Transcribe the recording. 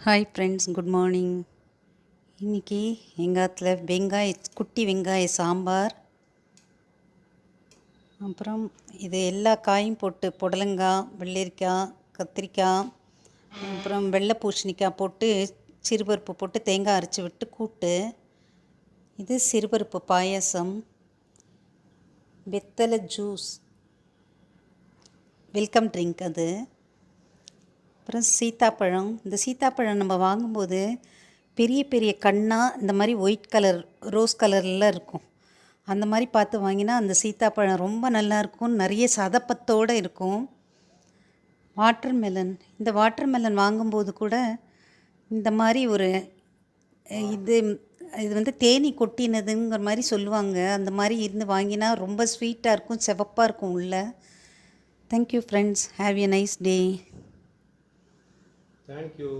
Hi friends, good morning. இன்றைக்கி எங்கள் ஆத்தில் குட்டி வெங்காய சாம்பார், அப்புறம் இது எல்லா காயும் போட்டு புடலங்காய், வெள்ளரிக்காய், கத்திரிக்காய், அப்புறம் வெள்ளை பூசணிக்காய் போட்டு சிறுபருப்பு போட்டு தேங்காய் அரைச்சி விட்டு கூட்டு. இது சிறுபருப்பு பாயாசம், வெத்தலை ஜூஸ், வெல்கம் ட்ரிங்க் அது. அப்புறம் சீத்தாப்பழம். இந்த சீத்தாப்பழம் நம்ம வாங்கும்போது பெரிய பெரிய கண்ணாக இந்த மாதிரி ஒயிட் கலர் ரோஸ் கலர்லாம் இருக்கும். அந்த மாதிரி பார்த்து வாங்கினா அந்த சீத்தாப்பழம் ரொம்ப நல்லாயிருக்கும், நிறைய சதப்பத்தோடு இருக்கும். வாட்டர்மெலன். இந்த வாட்டர்மெலன் வாங்கும்போது கூட இந்த மாதிரி ஒரு இது இது வந்து தேனி கொட்டினதுங்கிற மாதிரி சொல்லுவாங்க. அந்த மாதிரி இருந்து வாங்கினா ரொம்ப ஸ்வீட்டாக இருக்கும், சிவப்பாக இருக்கும் உள்ள. Thank you friends, have a nice day. Thank you.